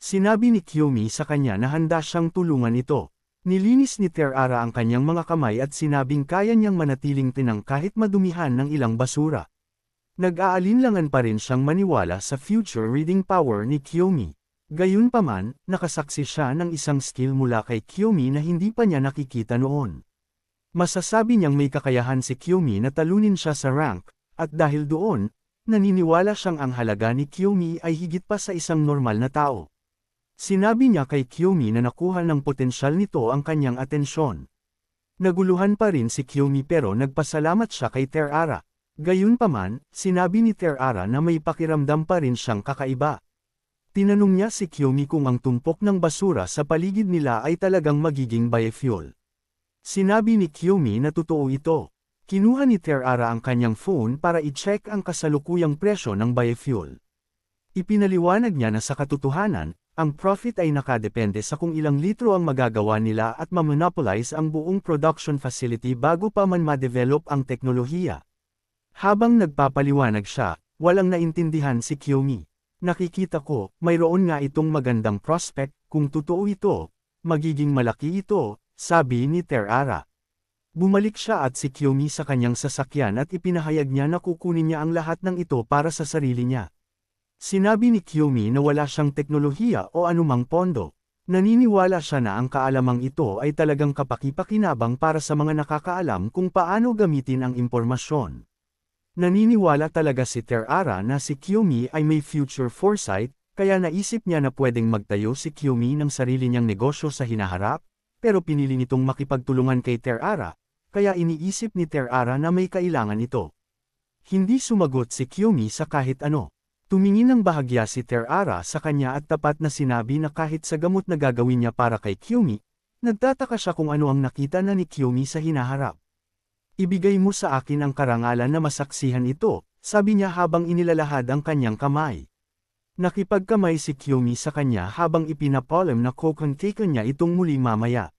Sinabi ni Kiyomi sa kanya na handa siyang tulungan ito. Nilinis ni Terara ang kanyang mga kamay at sinabing kaya niyang manatiling tinang kahit madumihan ng ilang basura. Nag-aalinlangan pa rin siyang maniwala sa future reading power ni Kiyomi. Gayunpaman, nakasaksi siya ng isang skill mula kay Kiyomi na hindi pa niya nakikita noon. Masasabi niyang may kakayahan si Kiyomi na talunin siya sa rank, at dahil doon, naniniwala siyang ang halaga ni Kiyomi ay higit pa sa isang normal na tao. Sinabi niya kay Kiyomi na nakuha ng potensyal nito ang kanyang atensyon. Naguluhan pa rin si Kiyomi pero nagpasalamat siya kay Terara. Gayunpaman, sinabi ni Terara na may pakiramdam pa rin siyang kakaiba. Tinanong niya si Kiyomi kung ang tumpok ng basura sa paligid nila ay talagang magiging biofuel. Sinabi ni Kiyomi na totoo ito. Kinuha ni Terara ang kanyang phone para i-check ang kasalukuyang presyo ng biofuel. Ipinaliwanag niya na sa katotohanan, ang profit ay nakadepende sa kung ilang litro ang magagawa nila at ma-monopolize ang buong production facility bago pa man ma-develop ang teknolohiya. Habang nagpapaliwanag siya, walang naintindihan si Kiyomi. Nakikita ko, mayroon nga itong magandang prospect, kung totoo ito, magiging malaki ito, sabi ni Terara. Bumalik siya at si Kiyomi sa kanyang sasakyan at ipinahayag niya na kukunin niya ang lahat ng ito para sa sarili niya. Sinabi ni Kiyomi na wala siyang teknolohiya o anumang pondo. Naniniwala siya na ang kaalamang ito ay talagang kapaki-pakinabang para sa mga nakakaalam kung paano gamitin ang impormasyon. Naniniwala talaga si Terara na si Kiyomi ay may future foresight, kaya naisip niya na pwedeng magtayo si Kiyomi ng sarili niyang negosyo sa hinaharap, pero pinili nitong makipagtulungan kay Terara, kaya iniisip ni Terara na may kailangan ito. Hindi sumagot si Kiyomi sa kahit ano. Tumingin ng bahagya si Terara sa kanya at tapat na sinabi na kahit sa gamot na gagawin niya para kay Kiyomi, nagtataka siya kung ano ang nakita na ni Kiyomi sa hinaharap. Ibigay mo sa akin ang karangalan na masaksihan ito, sabi niya habang inilalahad ang kanyang kamay. Nakipagkamay si Kiyomi sa kanya habang ipinapalam na kukontaken niya itong muli mamaya.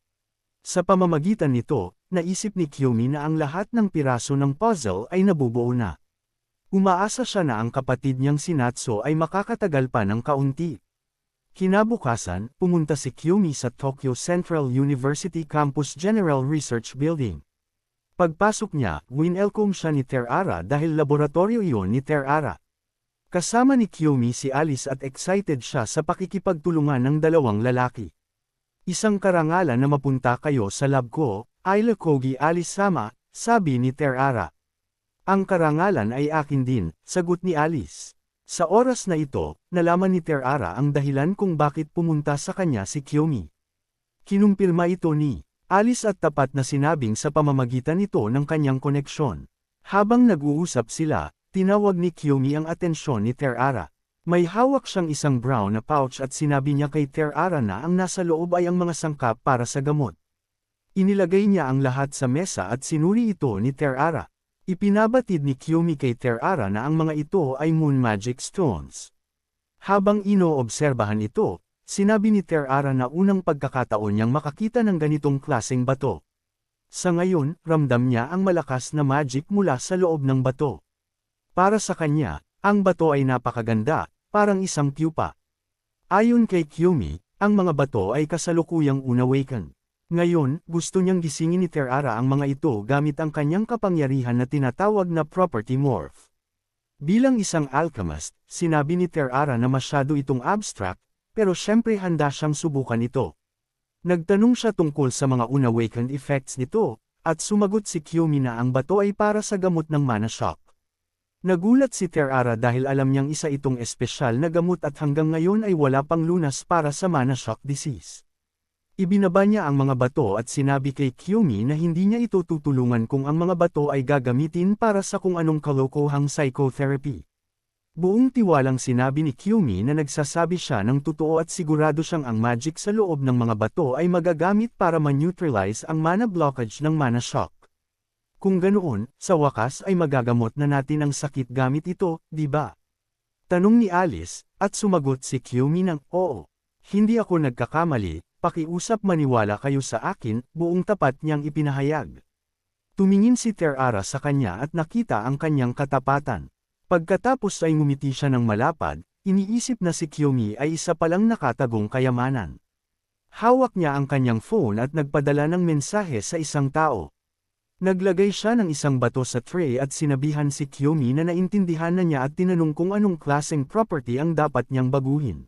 Sa pamamagitan nito, naisip ni Kiyomi na ang lahat ng piraso ng puzzle ay nabubuo na. Umaasa siya na ang kapatid niyang si Natsu ay makakatagal pa ng kaunti. Kinabukasan, pumunta si Kiyomi sa Tokyo Central University Campus General Research Building. Pagpasok niya, winelcome siya ni Terara dahil laboratorio iyon ni Terara. Kasama ni Kiyomi si Alice at excited siya sa pakikipagtulungan ng dalawang lalaki. Isang karangalan na mapunta kayo sa lab ko, Ayla Kogi Alice-sama, sabi ni Terara. Ang karangalan ay akin din, sagot ni Alice. Sa oras na ito, nalaman ni Terara ang dahilan kung bakit pumunta sa kanya si Kiyomi. Kinumpirma ito ni Alice at tapat na sinabing sa pamamagitan nito ng kanyang koneksyon. Habang nag-uusap sila, tinawag ni Kiyomi ang atensyon ni Terara. May hawak siyang isang brown na pouch at sinabi niya kay Terara na ang nasa loob ay ang mga sangkap para sa gamot. Inilagay niya ang lahat sa mesa at sinuri ito ni Terara. Ipinabatid ni Kiyomi kay Terara na ang mga ito ay Moon Magic Stones. Habang inoobserbahan ito, sinabi ni Terara na unang pagkakataon niyang makakita ng ganitong klaseng bato. Sa ngayon, ramdam niya ang malakas na magic mula sa loob ng bato. Para sa kanya, ang bato ay napakaganda, parang isang pupa. Ayon kay Kiyomi, ang mga bato ay kasalukuyang unawaken. Ngayon, gusto niyang gisingin ni Terara ang mga ito gamit ang kanyang kapangyarihan na tinatawag na property morph. Bilang isang alchemist, sinabi ni Terara na masyado itong abstract, pero syempre handa siyang subukan ito. Nagtanong siya tungkol sa mga unawakened effects nito, at sumagot si Kiyomi na ang bato ay para sa gamot ng mana shock. Nagulat si Terara dahil alam niyang isa itong espesyal na gamot at hanggang ngayon ay wala pang lunas para sa mana shock disease. Ibinaba niya ang mga bato at sinabi kay Kiyomi na hindi niya ito tutulungan kung ang mga bato ay gagamitin para sa kung anong kalokohang psychotherapy. Buong tiwalang sinabi ni Kiyomi na nagsasabi siya ng totoo at sigurado siyang ang magic sa loob ng mga bato ay magagamit para ma-neutralize ang mana blockage ng mana shock. Kung ganoon, sa wakas ay magagamot na natin ang sakit gamit ito, di ba? Tanong ni Alice, at sumagot si Kiyomi ng, oo. Hindi ako nagkakamali. Pakiusap maniwala kayo sa akin, buong tapat niyang ipinahayag. Tumingin si Terara sa kanya at nakita ang kanyang katapatan. Pagkatapos ay ngumiti siya ng malapad, iniisip na si Kiyomi ay isa palang nakatagong kayamanan. Hawak niya ang kanyang phone at nagpadala ng mensahe sa isang tao. Naglagay siya ng isang bato sa tray at sinabihan si Kiyomi na naintindihan na niya at tinanong kung anong klaseng property ang dapat niyang baguhin.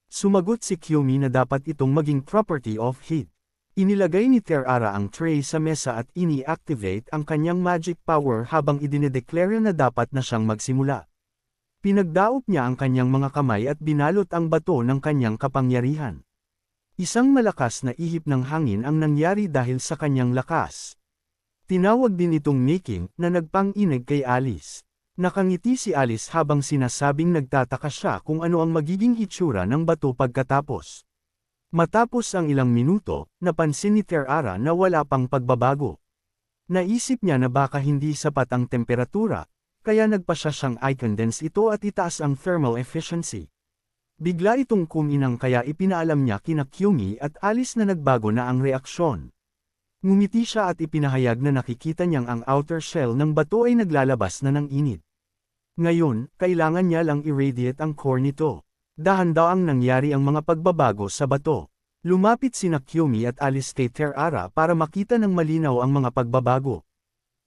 Sumagot si Kiyomi na dapat itong maging property of heat. Inilagay ni Terara ang tray sa mesa at ini-activate ang kanyang magic power habang idinedeklara na dapat na siyang magsimula. Pinagdaop niya ang kanyang mga kamay at binalot ang bato ng kanyang kapangyarihan. Isang malakas na ihip ng hangin ang nangyari dahil sa kanyang lakas. Tinawag din itong making na nagpang-inig kay Alice. Nakangiti si Alice habang sinasabing nagtataka siya kung ano ang magiging itsura ng bato pagkatapos. Matapos ang ilang minuto, napansin ni Terara na wala pang pagbabago. Naisip niya na baka hindi sapat ang temperatura, kaya nagpasya siyang i-condense ito at itaas ang thermal efficiency. Bigla itong kuminang kaya ipinaalam niya kina Kiyomi at Alice na nagbago na ang reaksyon. Ngumiti siya at ipinahayag na nakikita niyang ang outer shell ng bato ay naglalabas na ng init. Ngayon, kailangan niya lang irradiate ang core nito. Dahan-daang nangyari ang mga pagbabago sa bato. Lumapit sina Kiyomi at Alice kay Terara para makita ng malinaw ang mga pagbabago.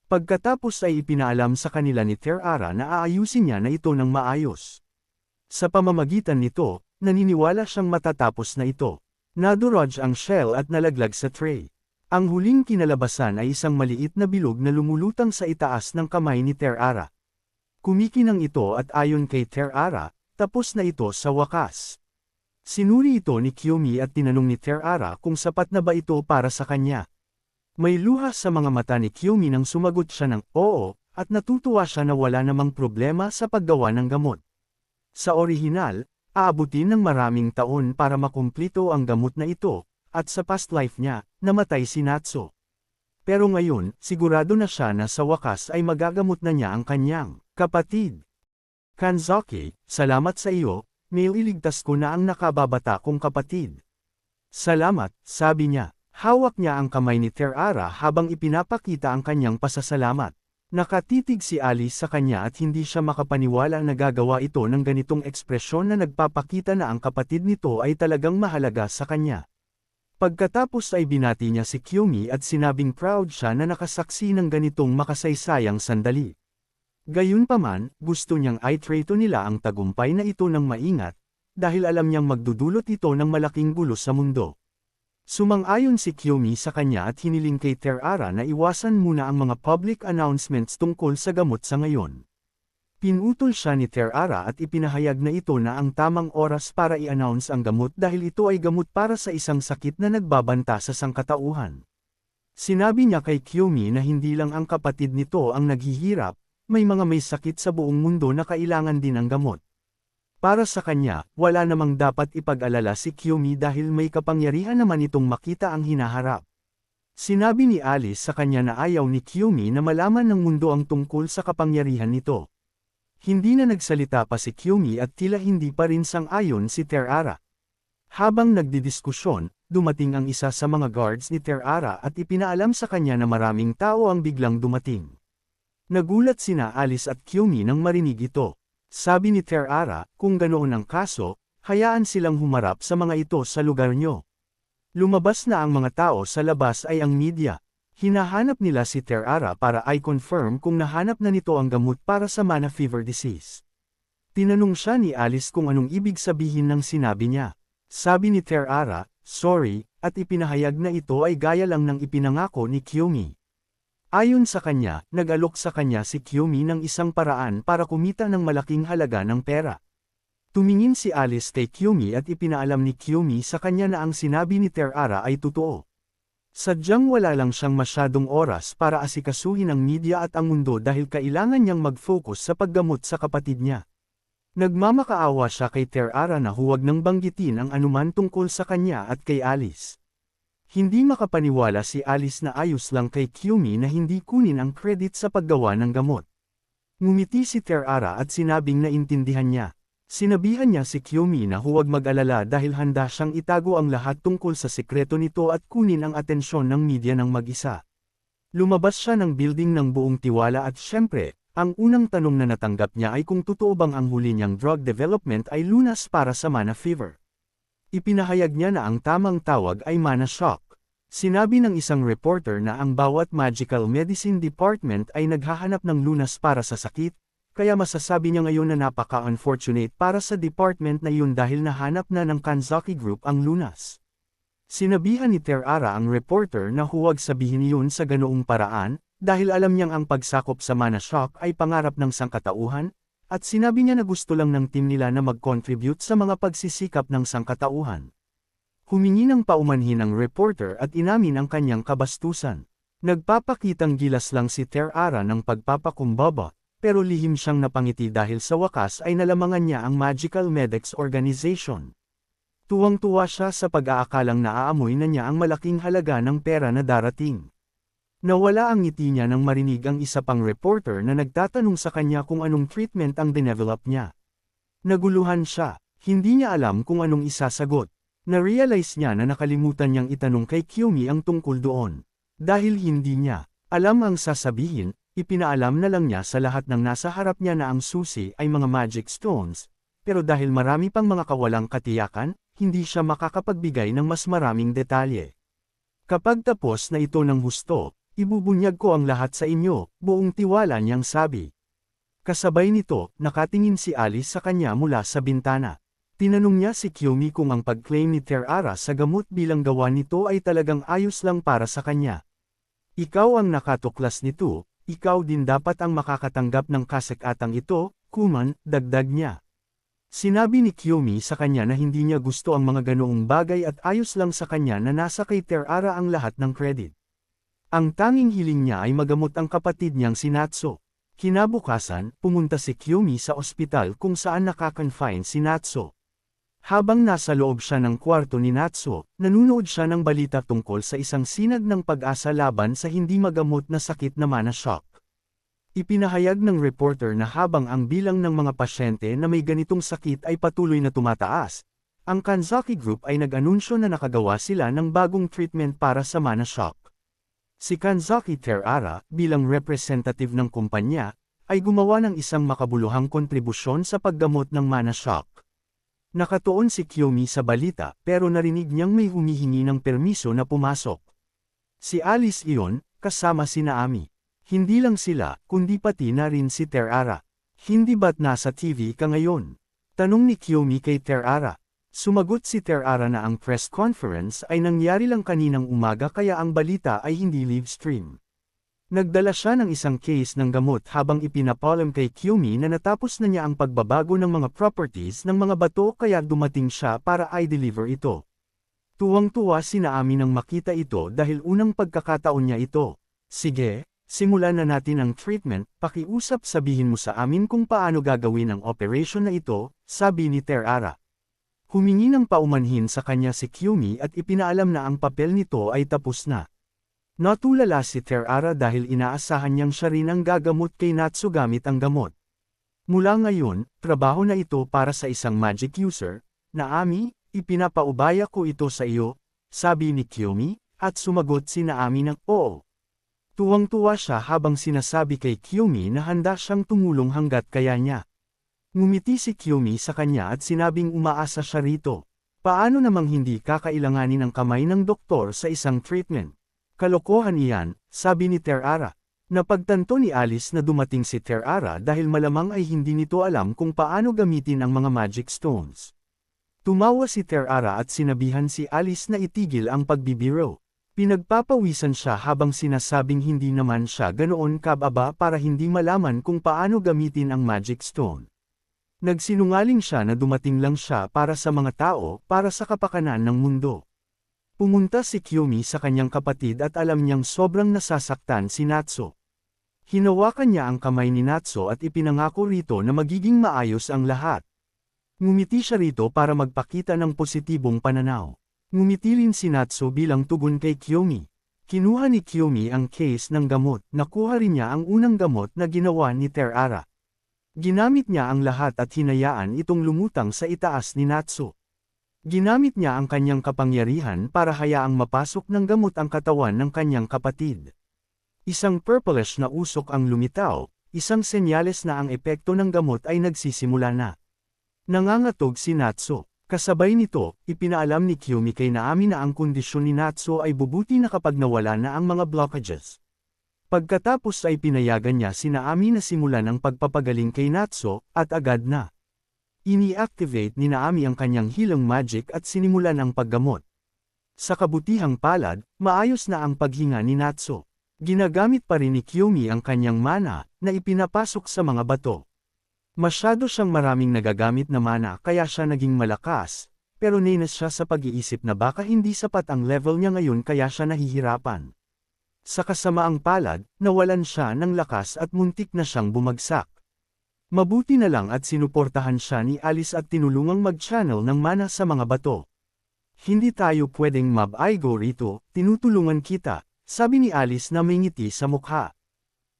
Pagkatapos ay ipinaalam sa kanila ni Terara na aayusin niya na ito ng maayos. Sa pamamagitan nito, naniniwala siyang matatapos na ito. Nadurog ang shell at nalaglag sa tray. Ang huling kinalabasan ay isang maliit na bilog na lumulutang sa itaas ng kamay ni Terara. Kumikinang ito at ayon kay Terara, tapos na ito sa wakas. Sinuri ito ni Kiyomi at tinanong ni Terara kung sapat na ba ito para sa kanya. May luha sa mga mata ni Kiyomi nang sumagot siya ng oo, at natutuwa siya na wala namang problema sa paggawa ng gamot. Sa orihinal, aabutin ng maraming taon para makumplito ang gamot na ito, at sa past life niya, namatay si Natsu. Pero ngayon, sigurado na siya na sa wakas ay magagamot na niya ang kanyang kapatid. Kanzaki, salamat sa iyo, nailigtas ko na ang nakababata kong kapatid. Salamat, sabi niya. Hawak niya ang kamay ni Terara habang ipinapakita ang kanyang pasasalamat. Nakatitig si Alice sa kanya at hindi siya makapaniwala na gagawa ito ng ganitong ekspresyon na nagpapakita na ang kapatid nito ay talagang mahalaga sa kanya. Pagkatapos ay binati niya si Kiyomi at sinabing proud siya na nakasaksi ng ganitong makasaysayang sandali. Gayunpaman, gusto niyang i-treto nila ang tagumpay na ito ng maingat, dahil alam niyang magdudulot ito ng malaking gulo sa mundo. Sumang-ayon si Kiyomi sa kanya at hiniling kay Terara na iwasan muna ang mga public announcements tungkol sa gamot sa ngayon. Pinutol siya ni Terara at ipinahayag na ito na ang tamang oras para i-announce ang gamot dahil ito ay gamot para sa isang sakit na nagbabanta sa sangkatauhan. Sinabi niya kay Kiyomi na hindi lang ang kapatid nito ang naghihirap, may mga may sakit sa buong mundo na kailangan din ng gamot. Para sa kanya, wala namang dapat ipag-alala si Kiyomi dahil may kapangyarihan naman itong makita ang hinaharap. Sinabi ni Alice sa kanya na ayaw ni Kiyomi na malaman ng mundo ang tungkol sa kapangyarihan nito. Hindi na nagsalita pa si Kiyomi at tila hindi pa rin sang-ayon si Terara. Habang nagdidiskusyon, dumating ang isa sa mga guards ni Terara at ipinaalam sa kanya na maraming tao ang biglang dumating. Nagulat sina Alice at Kiyomi nang marinig ito. Sabi ni Terara, kung ganoon ang kaso, hayaan silang humarap sa mga ito sa lugar nyo. Lumabas na ang mga tao sa labas ay ang media. Hinahanap nila si Terara para i-confirm kung nahanap na nito ang gamot para sa mana fever disease. Tinanong siya ni Alice kung anong ibig sabihin ng sinabi niya. Sabi ni Terara, sorry, at ipinahayag na ito ay gaya lang ng ipinangako ni Kiyomi. Ayon sa kanya, nag-alok sa kanya si Kiyomi ng isang paraan para kumita ng malaking halaga ng pera. Tumingin si Alice kay Kiyomi at ipinaalam ni Kiyomi sa kanya na ang sinabi ni Terara ay totoo. Sadyang wala lang siyang masyadong oras para asikasuhin ang media at ang mundo dahil kailangan niyang mag-focus sa paggamot sa kapatid niya. Nagmamakaawa siya kay Terara na huwag nang banggitin ang anuman tungkol sa kanya at kay Alice. Hindi makapaniwala si Alice na ayos lang kay Kiyomi na hindi kunin ang credit sa paggawa ng gamot. Ngumiti si Terara at sinabing naintindihan niya. Sinabihan niya si Kiyomi na huwag mag-alala dahil handa siyang itago ang lahat tungkol sa sikreto nito at kunin ang atensyon ng media ng mag-isa. Lumabas siya ng building ng buong tiwala at syempre, Ang unang tanong na natanggap niya ay kung totoo bang ang huli niyang drug development ay lunas para sa mana fever. Ipinahayag niya na ang tamang tawag ay mana shock. Sinabi ng isang reporter na ang bawat magical medicine department ay naghahanap ng lunas para sa sakit, kaya masasabi niya ngayon na napaka-unfortunate para sa department na yun dahil nahanap na ng Kanzaki Group ang lunas. Sinabihan ni Terara ang reporter na huwag sabihin yun sa ganoong paraan, dahil alam niyang ang pagsakop sa mana shock ay pangarap ng sangkatauhan, at sinabi niya na gusto lang ng team nila na mag-contribute sa mga pagsisikap ng sangkatauhan. Humingi ng paumanhin ang reporter at inamin ang kanyang kabastusan. Nagpapakitang gilas lang si Terara ng pagpapakumbaba, pero lihim siyang napangiti dahil sa wakas ay nalamangan niya ang Magical Medics Organization. Tuwang-tuwa siya sa pag-aakalang naaamoy na niya ang malaking halaga ng pera na darating. Nawala ang ngiti niya nang marinig ang isa pang reporter na nagtatanong sa kanya kung anong treatment ang dinevelop niya. Naguluhan siya, hindi niya alam kung anong isasagot. Na-realize niya na nakalimutan niyang itanong kay Kyumi ang tungkol doon. Dahil hindi niya alam ang sasabihin, ipinaalam na lang niya sa lahat ng nasa harap niya na ang susi ay mga magic stones, pero dahil marami pang mga kawalang katiyakan, hindi siya makakapagbigay ng mas maraming detalye. Kapag tapos na ito ng husto, ibubunyag ko ang lahat sa inyo, buong tiwala niyang sabi. Kasabay nito, nakatingin si Alice sa kanya mula sa bintana. Tinanong niya si Kyumi kung ang pag-claim ni Terara sa gamot bilang gawa nito ay talagang ayos lang para sa kanya. Ikaw ang nakatuklas nito, ikaw din dapat ang makakatanggap ng kasikatang ito, Kuman, dagdag niya. Sinabi ni Kyumi sa kanya na hindi niya gusto ang mga ganoong bagay at ayos lang sa kanya na nasa kay Terara ang lahat ng credit. Ang tanging hiling niya ay magamot ang kapatid niyang si Natsu. Kinabukasan, pumunta si Kyumi sa ospital kung saan nakakonfine si Natsu. Habang nasa loob siya ng kwarto ni Natsu, nanunood siya ng balita tungkol sa isang sinag ng pag-asa laban sa hindi magamot na sakit na mana shock. Ipinahayag ng reporter na habang ang bilang ng mga pasyente na may ganitong sakit ay patuloy na tumataas, ang Kanzaki Group ay nag-anunsyo na nakagawa sila ng bagong treatment para sa mana shock. Si Kanzaki Terara, bilang representative ng kumpanya, ay gumawa ng isang makabuluhang kontribusyon sa paggamot ng mana shock. Nakatuon si Kyumi sa balita pero narinig niyang may humihingi ng permiso na pumasok. Si Alice iyon, kasama si Naami. Hindi lang sila, kundi pati na rin si Terara. Hindi ba't nasa TV ka ngayon? Tanong ni Kyumi kay Terara. Sumagot si Terara na ang press conference ay nangyari lang kaninang umaga kaya ang balita ay hindi live stream. Nagdala siya ng isang case ng gamot habang ipinapalam kay Kyumi na natapos na niya ang pagbabago ng mga properties ng mga bato kaya dumating siya para i-deliver ito. Tuwang-tuwa si Naami nang makita ito dahil unang pagkakataon niya ito. Sige, simulan na natin ang treatment, pakiusap sabihin mo sa amin kung paano gagawin ang operation na ito, sabi ni Terara. Humingi ng paumanhin sa kanya si Kyumi at ipinaalam na ang papel nito ay tapos na. Natulala si Terara dahil inaasahan niyang siya rin ang gagamot kay Natsu gamit ang gamot. Mula ngayon, trabaho na ito para sa isang magic user. Naami, ipinapaubaya ko ito sa iyo, sabi ni Kyumi, at sumagot si Naami ng oo. Tuwang-tuwa siya habang sinasabi kay Kyumi na handa siyang tumulong hanggat kaya niya. Ngumiti si Kyumi sa kanya at sinabing umaasa siya rito. Paano namang hindi kakailanganin ang kamay ng doktor sa isang treatment? Kalokohan iyan, sabi ni Terara. Napagtanto ni Alice na dumating si Terara dahil malamang ay hindi nito alam kung paano gamitin ang mga magic stones. Tumawa si Terara at sinabihan si Alice na itigil ang pagbibiro. Pinagpapawisan siya habang sinasabing hindi naman siya ganoon kababa para hindi malaman kung paano gamitin ang magic stone. Nagsinungaling siya na dumating lang siya para sa mga tao, para sa kapakanan ng mundo. Pumunta si Kyumi sa kanyang kapatid at alam niyang sobrang nasasaktan si Natsu. Hinawakan niya ang kamay ni Natsu at ipinangako rito na magiging maayos ang lahat. Ngumiti siya rito para magpakita ng positibong pananaw. Ngumiti rin si Natsu bilang tugon kay Kyumi. Kinuha ni Kyumi ang case ng gamot, nakuha rin niya ang unang gamot na ginawa ni Terara. Ginamit niya ang lahat at hinayaan itong lumutang sa itaas ni Natsu. Ginamit niya ang kanyang kapangyarihan para hayaang mapasok ng gamot ang katawan ng kanyang kapatid. Isang purplish na usok ang lumitaw, isang senyales na ang epekto ng gamot ay nagsisimula na. Nangangatog si Natsu. Kasabay nito, ipinaalam ni Kyumi kay Naami na ang kondisyon ni Natsu ay bubuti na kapag nawala na ang mga blockages. Pagkatapos ay pinayagan niya si Naami na simulan ang pagpapagaling kay Natsu, at agad na ini-activate ni Naami ang kanyang healing magic at sinimulan ang paggamot. Sa kabutihang palad, maayos na ang paghinga ni Natsu. Ginagamit pa rin ni Kyumi ang kanyang mana, na ipinapasok sa mga bato. Masyado siyang maraming nagagamit na mana kaya siya naging malakas, pero nainis siya sa pag-iisip na baka hindi sapat ang level niya ngayon kaya siya nahihirapan. Sa kasamaang palad, nawalan siya ng lakas at muntik na siyang bumagsak. Mabuti na lang at sinuportahan siya ni Alice at tinulungang mag-channel ng mana sa mga bato. Hindi tayo pwedeng mab-aigo rito, tinutulungan kita, sabi ni Alice na may ngiti sa mukha.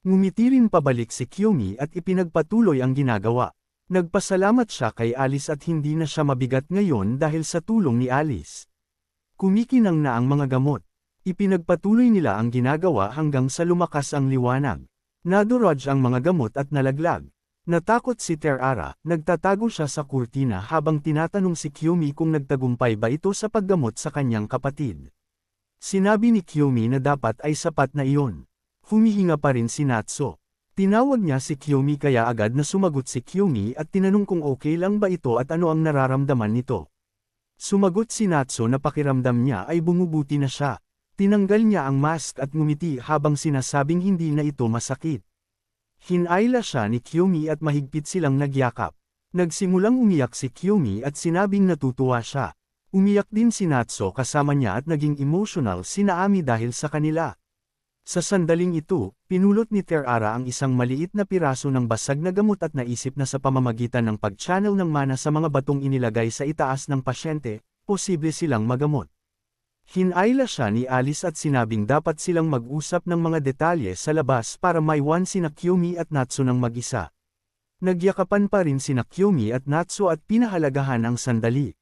Ngumiti rin pabalik si Kyumi at ipinagpatuloy ang ginagawa. Nagpasalamat siya kay Alice at hindi na siya mabigat ngayon dahil sa tulong ni Alice. Kumikinang na ang mga gamot. Ipinagpatuloy nila ang ginagawa hanggang sa lumakas ang liwanag. Naduraj ang mga gamot at nalaglag. Natakot si Terara, nagtatago siya sa kurtina habang tinatanong si Kyumi kung nagtagumpay ba ito sa paggamot sa kanyang kapatid. Sinabi ni Kyumi na dapat ay sapat na iyon. Humihinga pa rin si Natsu. Tinawag niya si Kyumi kaya agad na sumagot si Kyumi at tinanong kung okay lang ba ito at ano ang nararamdaman nito. Sumagot si Natsu na pakiramdam niya ay bumubuti na siya. Tinanggal niya ang mask at ngumiti habang sinasabing hindi na ito masakit. Hinayla siya ni Kyumi at mahigpit silang nagyakap. Nagsimulang umiyak si Kyumi at sinabing natutuwa siya. Umiyak din si Natsu kasama niya at naging emotional si Naami dahil sa kanila. Sa sandaling ito, pinulot ni Terara ang isang maliit na piraso ng basag na gamot at naisip na sa pamamagitan ng pag-channel ng mana sa mga batong inilagay sa itaas ng pasyente, posible silang magamot. Hinayla siya ni Alice at sinabing dapat silang mag-usap ng mga detalye sa labas para maiwan sina Kyumi at Natsu ng mag-isa. Nagyakapan pa rin sina Kyumi at Natsu at pinahalagahan ang sandali.